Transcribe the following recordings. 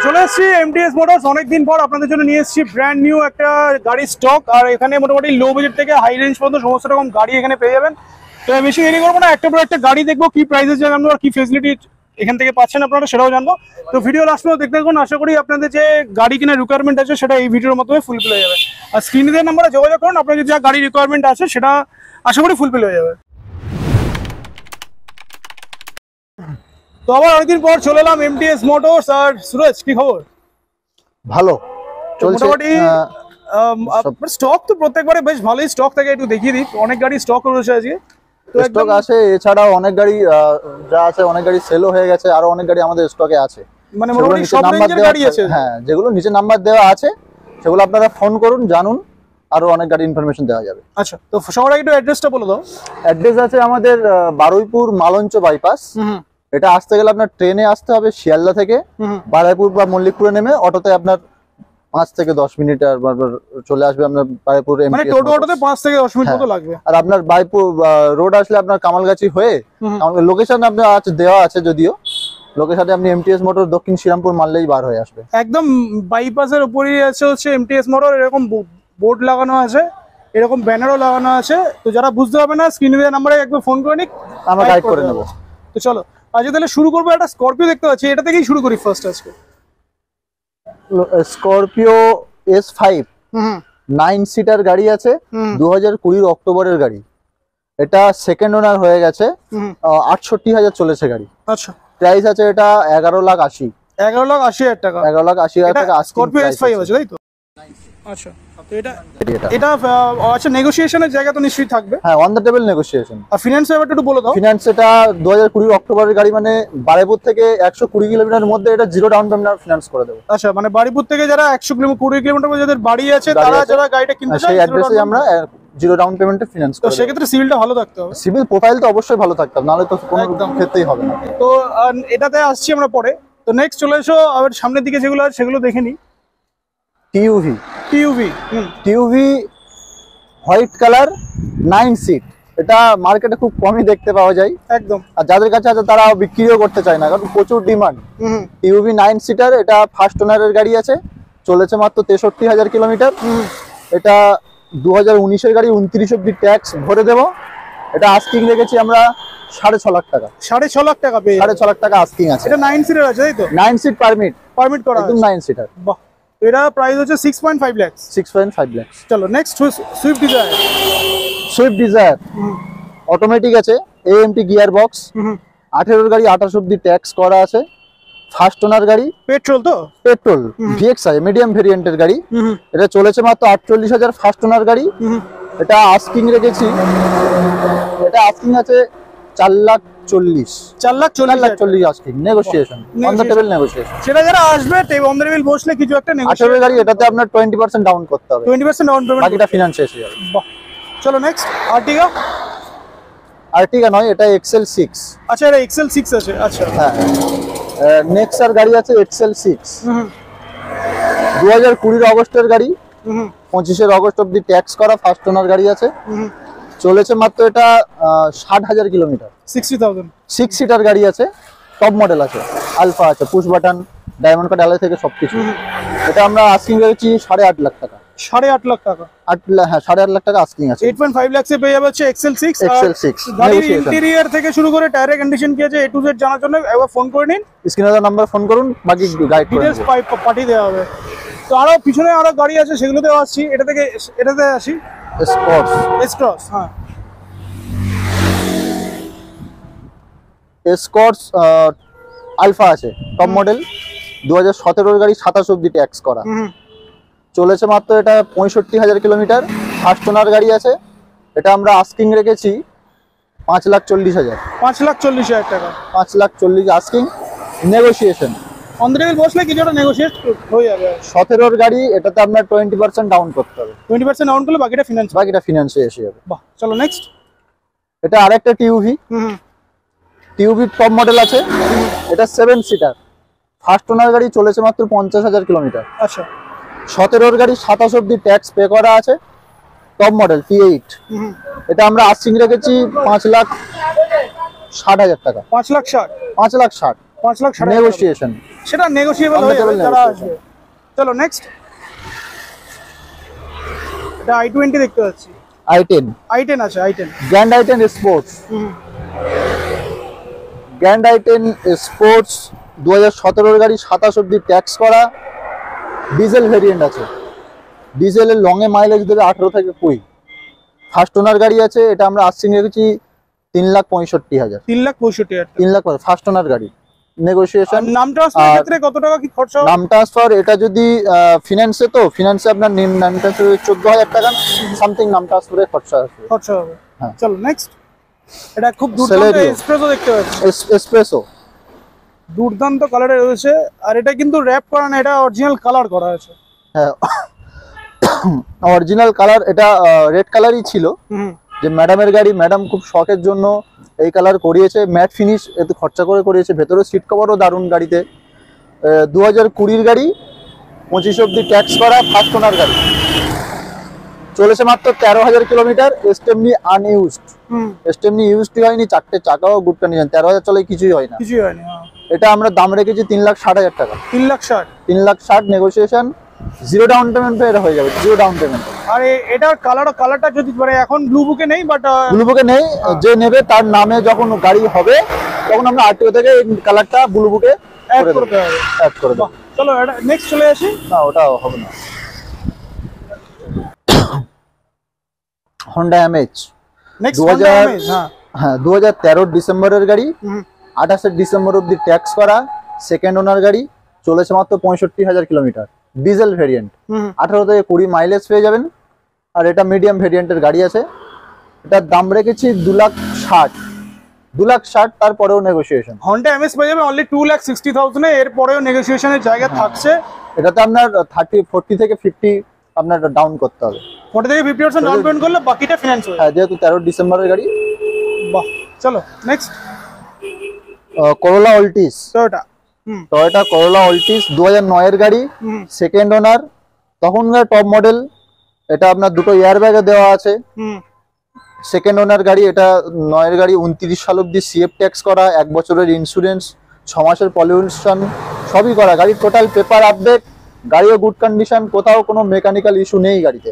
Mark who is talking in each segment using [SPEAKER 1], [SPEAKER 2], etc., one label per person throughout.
[SPEAKER 1] চলে এসেছি MTS motors অনেকদিন পর আপনাদের জন্য নিয়ে এসেছি ব্র্যান্ড নিউ একটা গাড়ির স্টক। আর এখানে মোটামুটি লো বাজেট থেকে হাই রেঞ্জ পর্যন্ত সমস্ত রকম গাড়ি এখানে পেয়ে যাবেন। তো বেশি দেরি করবো না, একটা পর একটা গাড়ি দেখবো, কি প্রাইসেস জানবো আর কি ফেসিলিটি এখান থেকে পাচ্ছেন আপনারা সেটাও জানবো। তো ভিডিও লাস্ট পর্যন্ত দেখতে থাকুন, আশা করি আপনাদের যে গাড়ি কেনার রিকোয়ারমেন্ট আছে সেটা এই ভিডিওর মাধ্যমে ফুলফিল হয়ে যাবে। আর স্ক্রিনে দেওয়া নাম্বারে যোগাযোগ করুন, আপনাদের যা গাড়ি রিকোয়ারমেন্ট আছে সেটা আশা করি ফুলফিল হয়ে যাবে। তো আবার অনেকদিন পর চলে এলাম এমটিএস মোটরস। আর সুরজ, কি খবর?
[SPEAKER 2] ভালো চলছে
[SPEAKER 1] মোটামুটি স্টক তো প্রত্যেকবারে বেশ ভালোই স্টক থাকে, একটু দেখিয়ে দিই। অনেক গাড়ি স্টক রয়েছে আজকে, তো
[SPEAKER 2] স্টক আছে। এছাড়াও অনেক গাড়ি যা আছে, অনেক গাড়ি সেলও হয়ে গেছে, আরো অনেক গাড়ি আমাদের স্টকে আছে।
[SPEAKER 1] মানে মোটামুটি সব রেঞ্জের গাড়ি আছে।
[SPEAKER 2] হ্যাঁ, যেগুলো নিচে নাম্বার দেওয়া আছে সেগুলো আপনারা ফোন করুন, জানুন, আরো অনেক গাড়ি ইনফরমেশন দেওয়া যাবে।
[SPEAKER 1] আচ্ছা, তো সবার আগে একটু অ্যাড্রেসটা বলে দাও।
[SPEAKER 2] অ্যাড্রেস আছে আমাদের বারুইপুর মালঞ্চ বাইপাস। এটা আসতে গেলে আপনার ট্রেনে আসতে হবে শিয়ালদা থেকে, বারুইপুর বা মল্লিকপুরে নেমে অটোতে আপনার 5 থেকে 10 মিনিট আর চলে আসবে আপনার বারুইপুর।
[SPEAKER 1] মানে টোটো অটোতে 5 থেকে 10 মিনিট মতো লাগবে।
[SPEAKER 2] আর আপনার বারুইপুর রোড আসলে আপনার কামালগাছি হয়ে লোকেশন আপনার আছে দেওয়া আছে, যদিও লোকেশনে আপনি এমটিএস মোটর দক্ষিণ শ্রীরামপুর মারলেই বার হয়ে আসবে।
[SPEAKER 1] একদম বাইপাসের উপরেই আছে হচ্ছে এমটিএস মোটর। এরকম বোর্ড লাগানো আছে, এরকম ব্যানারও লাগানো আছে। তো যারা বুঝতে পারবে না স্ক্রিনে দেওয়া নাম্বারে একবার ফোন করে নিক,
[SPEAKER 2] আমরা গাইড করে নেব।
[SPEAKER 1] তো চলো আজকে তাহলে শুরু করবো। একটা স্করপিও দেখতে পাচ্ছি, এটা থেকেই শুরু করি ফার্স্ট আজকে।
[SPEAKER 2] স্করপিও S5 9 সিটার গাড়ি আছে, 2020 অক্টোবরের গাড়ি। এটা সেকেন্ড ওনার হয়ে গেছে, 68,000 চলেছে গাড়ি।
[SPEAKER 1] আচ্ছা,
[SPEAKER 2] প্রাইস আছে এটা 11,80,000।
[SPEAKER 1] 11,80,000 টাকা।
[SPEAKER 2] 11,80,000 টাকা
[SPEAKER 1] স্করপিও S5 আছে, তাই তো? আচ্ছা, তো এটা আচ্ছা, নেগোসিয়েশনের জায়গা তো নিশ্চয়ই থাকবে।
[SPEAKER 2] হ্যাঁ, অন দ্য টেবল নেগোসিয়েশন।
[SPEAKER 1] আর ফিনান্স ব্যাপারটা একটু বলে দাও।
[SPEAKER 2] ফিনান্স এটা 2020 অক্টোবরের গাড়ি, মানে বারুইপুর থেকে 120 কিলোমিটারের মধ্যে এটা জিরো ডাউন পেমেন্ট ফিনান্স করে দেব।
[SPEAKER 1] আচ্ছা, মানে বারুইপুর থেকে যারা 120 কিলোমিটার যাদের বাড়ি আছে, তারা যারা গাড়িটা কিনতে চায়
[SPEAKER 2] সেই অ্যাড্রেসে আমরা জিরো ডাউন পেমেন্টে ফিনান্স করে দেব।
[SPEAKER 1] তো সেক্ষেত্রে সিভিলটা ভালো থাকতে হবে।
[SPEAKER 2] সিভিল প্রোফাইল তো অবশ্যই ভালো থাকতে হবে, নাহলে তো কোনো ক্ষেত্রেই হবে না।
[SPEAKER 1] তো এটাতে আসছি আমরা পরে। তো নেক্সট চলে এসো আবার সামনের দিকে যেগুলো আছে সেগুলো দেখে নিই।
[SPEAKER 2] TUV white colour 9 seat. এটা মার্কেটে খুব কমই দেখতে পাওয়া যায়
[SPEAKER 1] একদম।
[SPEAKER 2] আর যাদের কাছে আছে তারা বিক্রিও করতে চায় না, কারণ প্রচুর ডিমান্ড। টিউভি 9 সিটার, এটা ফার্স্ট ওনারের গাড়ি আছে, চলেছে মাত্র 63,000 কিলোমিটার। এটা 2019-এর গাড়ি, 29 অব্দি ট্যাক্স ভরে দেব। এটা আস্কিং রেখেছি আমরা 6.5 লাখ টাকা।
[SPEAKER 1] 6.5 লাখ টাকা পেয়ে
[SPEAKER 2] 6.5 লাখ টাকা আস্কিং আছে।
[SPEAKER 1] এটা 9 সিটার আছে, তাই তো?
[SPEAKER 2] 9 সিট পারমিট করা,
[SPEAKER 1] একদম
[SPEAKER 2] 9 সিটার।
[SPEAKER 1] বাহ, এটা প্রাইস হচ্ছে 6.5 লাখ।
[SPEAKER 2] 6.5 লাখ।
[SPEAKER 1] চলো নেক্সট সুইফট ডিজায়ার।
[SPEAKER 2] অটোমেটিক আছে, AMT গিয়ার বক্স, 18-এর গাড়ি, 28 অব্দি ট্যাক্স করা আছে। ফার্স্ট ওনার গাড়ি, পেট্রোল VXI মিডিয়াম ভেরিয়েন্টের গাড়ি। এটা চলেছে মাত্র 48,000, ফার্স্ট ওনার গাড়ি। এটা আস্কিং রেখেছি, এটা আস্কিং আছে 4,40,000 asking. Negotiation, on the table negotiation.
[SPEAKER 1] সেটা যারা আসবে অন দ্য টেবল বসলে কিছু একটা নেগোসিয়েশন।
[SPEAKER 2] 18-এর গাড়ি, এটাতে আপনার 20% ডাউন করতে হবে।
[SPEAKER 1] 20% ডাউন পেমেন্ট,
[SPEAKER 2] বাকিটা ফিনান্সে এসে যাবে।
[SPEAKER 1] বাহ, চলো নেক্সট
[SPEAKER 2] আর্টিগা নয়, এটা XL6।
[SPEAKER 1] আচ্ছা, এটা XL6 আছে। আচ্ছা,
[SPEAKER 2] হ্যাঁ। নেক্সার গাড়ি আছে XL6, 2020 অগস্টের গাড়ি, 25 অগস্ট অব্দি ট্যাক্স করা, ফার্স্ট ওনার গাড়ি আছে। চলেছে মাত্র এটা 60,000 কিলোমিটার।
[SPEAKER 1] 60,000।
[SPEAKER 2] 6 সিটার গাড়ি আছে, টপ মডেল আছে, আলফা আছে, push button, diamond cut alloy থেকে সবকিছু। এটা আমরা আস্কিং রেখেছি 8.5 লাখ টাকা।
[SPEAKER 1] 8.5 লাখ টাকা?
[SPEAKER 2] হ্যাঁ, 8.5 লাখ টাকা আস্কিং আছে।
[SPEAKER 1] 8.5 লাখ এ পেয়ে যাবে হচ্ছে XL6। গাড়ির ইন্টেরিয়র থেকে শুরু করে টায়ারের কন্ডিশন কি আছে A to Z জানার জন্য একবার ফোন করে নিন, স্ক্রিনে নাম্বার ফোন করুন, বাকি গাইড করে ডিটেইলস পাঠিয়ে দেওয়া হবে। তো আরো পিছনে আরো গাড়ি আছে, সেগুলোতে আসছি। এটাতে আসি, এসকর্টস। হ্যাঁ, এসকর্টস
[SPEAKER 2] আলফা আছে, টপ মডেল, 2017-এর গাড়ি, 27 অব্দি ট্যাক্স করা। চলেছে মাত্র এটা 65,000 কিলোমিটার, ফার্স্ট ওনার গাড়ি আছে। এটা আমরা আস্কিং রেখেছি 5,40,000।
[SPEAKER 1] 5,40,000 টাকা।
[SPEAKER 2] 5,40,000 asking, negotiation.
[SPEAKER 1] On the table বসলে কিছুটা নেগোসিয়েট হয়ে যাবে।
[SPEAKER 2] 17-এর গাড়ি, এটাতে আপনার 20% ডাউন করতে হবে।
[SPEAKER 1] 20% ডাউন করলে বাকিটা
[SPEAKER 2] ফিনান্সে এসে যাবে।
[SPEAKER 1] বাহ, চলো নেক্সট।
[SPEAKER 2] এটা আরেকটা টিউভি টপ মডেল আছে, এটা 7 সিটার, ফার্স্ট ওনার গাড়ি, চলেছে মাত্র 50,000 কিলোমিটার।
[SPEAKER 1] আচ্ছা,
[SPEAKER 2] 17-এর গাড়ি, 27 অব্দি ট্যাক্স পে করা আছে, টপ মডেল T8। এটা আমরা আস্কিং রেখেছি 5,60,000 টাকা।
[SPEAKER 1] 5,60,000। 5 লাখ 60,000
[SPEAKER 2] নেগোসিয়েশন,
[SPEAKER 1] সেটা নেগোশিয়েবল হয়ে যাবে যারা আসবে। চলো নেক্সট, এটা i20 দেখতে পাচ্ছি,
[SPEAKER 2] i10
[SPEAKER 1] আছে i10
[SPEAKER 2] grand i10 sports. Grand i10 sports 2017 গাড়ি, 27 অব্দি ট্যাক্স করা, ডিজেল ভেরিয়েন্ট আছে। ডিজেলের লং এ মাইলেজ দেবে 18 থেকে 20। ফার্স্ট ওনার গাড়ি আছে, এটা আমরা আস্কিং রেখেছি 3,65,000।
[SPEAKER 1] 3,65,000,
[SPEAKER 2] 3 লাখ ফার্স্ট ওনার গাড়ি, নেগোসিয়েশন।
[SPEAKER 1] নাম ট্রান্সফারের ক্ষেত্রে কত টাকা কি খরচা হবে?
[SPEAKER 2] নাম ট্রান্সফার এটা যদি ফিনান্সে, তো ফিনান্সে আপনার নাম ট্রান্সফার 14,000 টাকা সামথিং নাম ট্রান্সফারের খরচা
[SPEAKER 1] হবে।
[SPEAKER 2] হ্যাঁ।
[SPEAKER 1] চলো নেক্সট, এটা খুব দুর্দান্ত এসপ্রেসো দেখতে পাচ্ছি,
[SPEAKER 2] এসপ্রেসো
[SPEAKER 1] দুর্দান্ত কালারে রয়েছে। আর এটা কিন্তু র‍্যাপ করা না, এটা অরিজিনাল কালার করা আছে।
[SPEAKER 2] হ্যাঁ, অরিজিনাল কালার। এটা রেড কালারই ছিল, যে ম্যাডামের গাড়ি, ম্যাডাম খুব শখের জন্য এই কালার করিয়েছে, ম্যাট ফিনিশ এত খরচা করে করিয়েছে। ভেতরে সিট কভারও দারুণ গাড়িতে। 2020 গাড়ি, 25 অব্দি ট্যাক্স করা, ফার্স্ট ওনার গাড়ি, চলেছে মাত্র 13,000 kilometre. Stepney unused, Stepney used হয়নি, 4টে চাকাও গুড কন্ডিশন। 13,000 চলে কিছুই হয় না,
[SPEAKER 1] কিছুই হয়নি।
[SPEAKER 2] এটা আমরা দাম রেখেছি 3,60,000 টাকা।
[SPEAKER 1] 3,60,000
[SPEAKER 2] নেগোসিয়েশন, জিরো ডাউন পেমেন্ট এটা হয়ে যাবে, জিরো ডাউন পেমেন্ট।
[SPEAKER 1] আর এটার কালারটা যদি মানে এখন ব্লু বুকে নেই, বাট
[SPEAKER 2] ব্লু বুকে নেই, যে নেবে তার নামে যখন গাড়ি হবে তখন আমরা আরটিও থেকে এই কালারটা ব্লু বুকে
[SPEAKER 1] অ্যাড করে দেব। চলো নেক্সট চলে আসি।
[SPEAKER 2] না, ওটা হবে না। Honda MH,
[SPEAKER 1] নেক্সট
[SPEAKER 2] 2013 ডিসেম্বরের গাড়ি, 28 ডিসেম্বর অব্দি ট্যাক্স করা, সেকেন্ড ওনার গাড়ি, চলেছে মাত্র 65,000 কিলোমিটার, ডিজেল ভেরিয়েন্ট, 18 থেকে 20 মাইলেজ পেয়ে যাবেন। আর এটা মিডিয়াম ভেরিয়েন্টের গাড়ি আছে, এটার দাম রেখেছি 2,60,000, তারপরেও নেগোসিয়েশন।
[SPEAKER 1] Honda MH পেয়ে যাবে অনলি 2,60,000 এ, এরপরেও নেগোসিয়েশনের জায়গা থাকছে।
[SPEAKER 2] এটাতে আপনার 40 থেকে 50 আপনার ডাউন করতে হবে।
[SPEAKER 1] 40 থেকে 50% ডাউন পেমেন্ট করলে বাকিটা ফিনান্স হবে।
[SPEAKER 2] হ্যাঁ, যেহেতু 13 ডিসেম্বরের গাড়ি।
[SPEAKER 1] বাহ, চলো নেক্সট,
[SPEAKER 2] করোলা অল্টিস,
[SPEAKER 1] টয়োটা
[SPEAKER 2] করোলা অল্টিস 2009 এর গাড়ি, সেকেন্ড ওনার, তখনকার টপ মডেল। এটা আপনার দুটো এয়ার ব্যাগে দেওয়া আছে, সেকেন্ড ওনার গাড়ি। এটা 9 এর গাড়ি, 29 সাল অব্দি সিএফ ট্যাক্স করা, 1 বছরের ইন্স্যুরেন্স, 6 মাসের পলিউশন সবই করা। গাড়ির টোটাল পেপার আপডেট, গাড়িও গুড কন্ডিশন, কোথাও কোনো মেকানিক্যাল ইস্যু নেই গাড়িতে।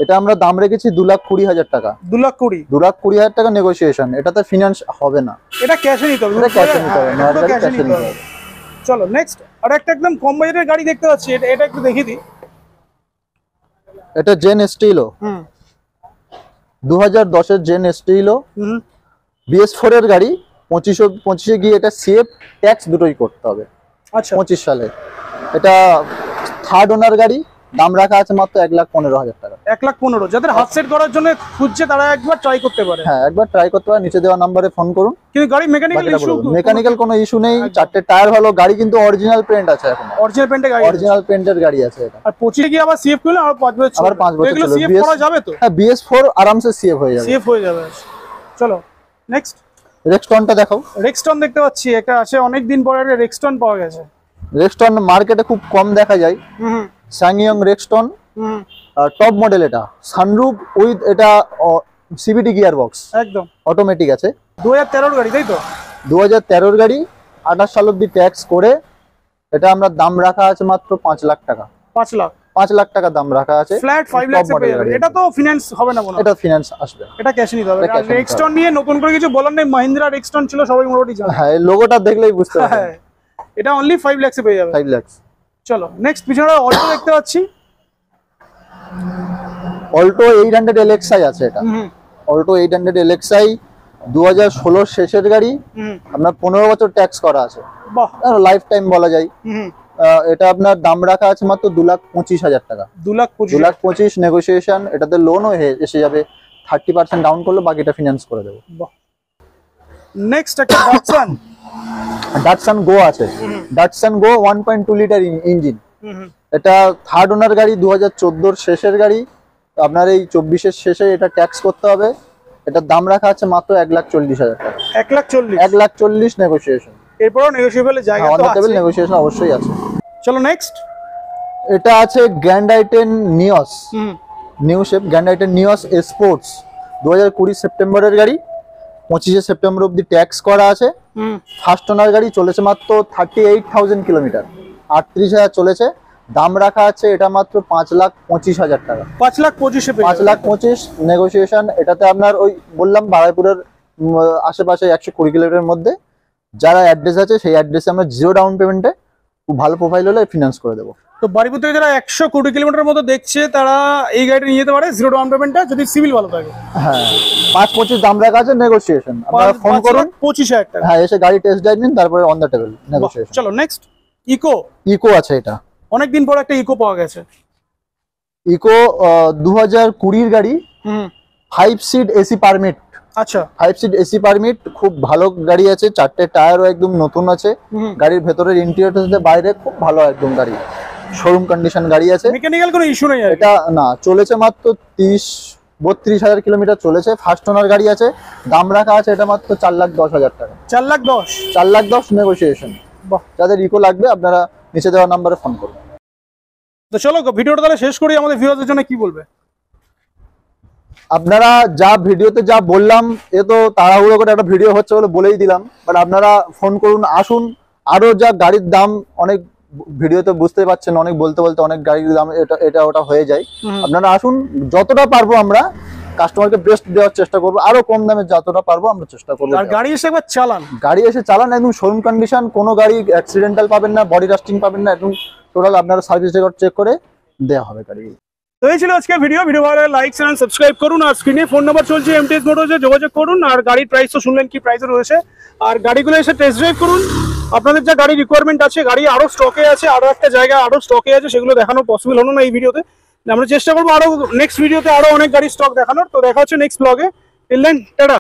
[SPEAKER 2] এটা আমরা দাম রেখেছি 2,20,000 টাকা। 2,20,000 টাকা নেগোসিয়েশন। এটাতে ফিনান্স হবে না,
[SPEAKER 1] এটা ক্যাশে নিতে হবে। চলো নেক্সট, আর একটা একদম কম বাজেটের গাড়ি দেখতে পাচ্ছি, এটা একটু দেখিয়ে দিই।
[SPEAKER 2] এটা জেন স্টিলো, 2010 এর জেন স্টিলো, BS4 এর গাড়ি, 25 গিয়ে এটা সিএফ ট্যাক্স দুটোই করতে হবে।
[SPEAKER 1] আচ্ছা,
[SPEAKER 2] 25 সালে। এটা থার্ড ওনার গাড়ি, দাম রাখা আছে মাত্র 1,15,000 টাকা।
[SPEAKER 1] 1,15,000, যাদের হাত সেট করার জন্য খুঁজছে তারা একবার ট্রাই করতে পারে।
[SPEAKER 2] হ্যাঁ, একবার ট্রাই করতে পারে, নিচে দেওয়া নম্বরে ফোন করুন।
[SPEAKER 1] কিন্তু গাড়ি
[SPEAKER 2] মেকানিক্যাল কোনো ইস্যু নেই, 4টে টায়ার ভালো, গাড়ি কিন্তু অরিজিনাল পেইন্ট আছে, এখন অরিজিনাল পেইন্টের গাড়ি আছে এটা।
[SPEAKER 1] আর 25 গিয়ে আবার সিএফ করলে আর 5 বছর,
[SPEAKER 2] আবার 5 বছর চলে
[SPEAKER 1] সিএফ করা যাবে তো?
[SPEAKER 2] হ্যাঁ, BS4 আরামসে সিএফ হয়ে যাবে।
[SPEAKER 1] চলো নেক্সট,
[SPEAKER 2] রেক্সটনটা দেখাও।
[SPEAKER 1] রেক্সটন দেখতে পাচ্ছি, একটা আছে অনেক দিন পরে একটা রেক্সটন পাওয়া গেছে।
[SPEAKER 2] রেক্সটন মার্কেটে খুব কম দেখা যায়। স্যাংইয়ং রেক্সটন, টপ মডেল। এটা সানরুফ উইথ, এটা সিবিটি গিয়ার বক্স, একদম অটোমেটিক আছে।
[SPEAKER 1] 2013 গাড়ি, তাই তো?
[SPEAKER 2] 2013 গাড়ি, 28 সাল অব্দি ট্যাক্স করে। এটা আমরা দাম রাখা আছে মাত্র 5 লাখ টাকা। 5 লাখ টাকা দাম রাখা আছে,
[SPEAKER 1] ফ্ল্যাট 5 লাখ পেয়ে যাবে। এটা তো ফিনান্স হবে না মনে হয়?
[SPEAKER 2] এটা ফিনান্স আসবে,
[SPEAKER 1] এটা ক্যাশ নিতে হবে। আর রেক্সটন নিয়ে নতুন করে কিছু বলার নেই, মহিন্দ্রা রেক্সটন ছিল, সবাই মোটামুটি জানে।
[SPEAKER 2] হ্যাঁ, লোগোটা দেখলেই বুঝতে পারবে।
[SPEAKER 1] হ্যাঁ, এটা অনলি 5 লাখ পেয়ে যাবে।
[SPEAKER 2] 5 লাখ।
[SPEAKER 1] চলো নেক্সট, পিছনে অল্টো দেখতে পাচ্ছি,
[SPEAKER 2] অল্টো 800 LXi আছে। এটা অল্টো 800 LXi 2016 শেষের গাড়ি, আপনার 15 বছর ট্যাক্স করা আছে।
[SPEAKER 1] বাহ,
[SPEAKER 2] লাইফ টাইম বলা যায়। এটা আপনার দাম রাখা আছে মাত্র 2,25,000 টাকা। 2,25,000 নেগোসিয়েশন। এটাতে লোনও এসে যাবে, 30% ডাউন করলে বাকিটা ফিনান্স করে দেবো।
[SPEAKER 1] নেক্সট একটা
[SPEAKER 2] ডাটসান গো আছে। ডাটসান গো 1.2 লিটার ইঞ্জিন। এটা থার্ড ওনার গাড়ি, 2014 শেষের গাড়ি। আপনার এই 24-এর শেষে এটা ট্যাক্স করতে হবে। এটার দাম রাখা আছে মাত্র 1,40,000 টাকা। 1,40,000 নেগোসিয়েশন।
[SPEAKER 1] এরপরও নেগোশিয়েবলের জায়গা তো আছে,
[SPEAKER 2] নেগোসিয়েশন অবশ্যই আছে।
[SPEAKER 1] চলো নেক্সট,
[SPEAKER 2] এটা আছে grand i10 Nios, new shape grand i10 Nios sports, 2020 সেপ্টেম্বরের গাড়ি। 25শে সেপ্টেম্বর অব্দি ট্যাক্স করা আছে। ফার্স্ট ওনার গাড়ি, চলেছে মাত্র 38,000 কিলোমিটার, 38,000 চলেছে। দাম রাখা আছে এটা মাত্র 5,25,000 টাকা।
[SPEAKER 1] 5,25,000
[SPEAKER 2] 5,25,000 নেগোসিয়েশন। এটাতে আপনার ওই বললাম বারাইপুরের আশেপাশে 120 কিলোমিটারের মধ্যে যারা অ্যাড্রেস আছে সেই অ্যাড্রেসে আমরা 0 ডাউন পেমেন্টে খুব ভালো প্রোফাইল হলে ফিনান্স করে দেবো।
[SPEAKER 1] তো বারিপুর থেকে যারা 120 কিলোমিটার মতো দেখছে তারা এই গাড়িটা নিয়ে যেতে পারে 0 ডাউন পেমেন্টে, যদি সিভিল ভালো থাকে।
[SPEAKER 2] হ্যাঁ, 5,25,000 দাম রাখা আছে, নেগোসিয়েশন। আপনারা ফোন করুন,
[SPEAKER 1] 25,000 টাকা।
[SPEAKER 2] হ্যাঁ, এসে গাড়ি টেস্ট ড্রাইভ নিন, তারপরে অন দ্য টেবল নেগোসিয়েশন।
[SPEAKER 1] চলো নেক্সট, ইকো
[SPEAKER 2] আছে। এটা
[SPEAKER 1] অনেকদিন পর একটা ইকো পাওয়া গেছে।
[SPEAKER 2] ইকো 2020 গাড়ি, 5 সিট এসি পারমিট।
[SPEAKER 1] আচ্ছা,
[SPEAKER 2] 5 সিট এসি পারমিট, খুব ভালো গাড়ি আছে। 4টে টায়ারও একদম নতুন আছে। গাড়ির ভেতরের ইন্টেরিয়র থেকে বাইরে খুব ভালো একদম গাড়ি, শোরুম কন্ডিশন গাড়ি আছে।
[SPEAKER 1] মেকানিক্যাল কোনো ইস্যু নেই।
[SPEAKER 2] এটা না, চলেছে মাত্র 32,000 কিলোমিটার চলেছে। ফার্স্ট ওনার গাড়ি আছে। দাম রাখা আছে এটা মাত্র 4,10,000 টাকা।
[SPEAKER 1] 4,10,000
[SPEAKER 2] 4,10,000 নেগোসিয়েশন। যাদের ইকো লাগবে আপনারা নিচে দেওয়া নাম্বারে ফোন করুন।
[SPEAKER 1] তো চলো ভিডিওটা তাহলে শেষ করি। আমাদের ভিউয়ারদের জন্য কি বলবে?
[SPEAKER 2] আপনারা যা ভিডিওতে যা বললাম, এ তো তাড়াহুড়ো করে একটা ভিডিও হচ্ছে বলে বলেই দিলাম, বাট আপনারা ফোন করুন, আসুন। আরো যা গাড়ির দাম অনেক ভিডিওতে বুঝতে পারছেন, অনেক বলতে বলতে অনেক গাড়ির দাম এটা ওটা হয়ে যায়। আপনারা আসুন, যতটা পারবো আমরা কাস্টমারকে বেস্ট দেওয়ার চেষ্টা করবো, আরো কম দামে যতটা পারবো আমরা চেষ্টা করবো।
[SPEAKER 1] আর গাড়ি এসে একবার চালান,
[SPEAKER 2] একদম শোরুম কন্ডিশন, কোনো গাড়ি অ্যাক্সিডেন্টাল পাবেন না, বডি রাস্টিং পাবেন না, একদম টোটাল আপনারা সার্ভিস রেকর্ড চেক করে দেওয়া হবে গাড়ি।
[SPEAKER 1] তো এই ছিল আজকে ভিডিও ভালো লাগলে লাইক চ্যানেল সাবস্ক্রাইব করুন। আর স্ক্রিনে ফোন নাম্বার চলছে, এমটিএস মোটরসে যোগাযোগ করুন। আর গাড়ির প্রাইস তো শুনলেন কি প্রাইসে রয়েছে। আর গাড়িগুলো এসে টেস্ট ড্রাইভ করুন। আপনাদের যা গাড়ি রিকোয়ারমেন্ট আছে, গাড়ি আরো স্টকে আছে, আরো একটা জায়গায় আরো স্টকে আছে, সেগুলো দেখানো পসিবল হলো না এই ভিডিওতে। আমরা চেষ্টা করবো আরো নেক্সট ভিডিওতে আরো অনেক গাড়ি স্টক দেখানোর। তো দেখা হচ্ছে নেক্সট ব্লগে। Till then, tata.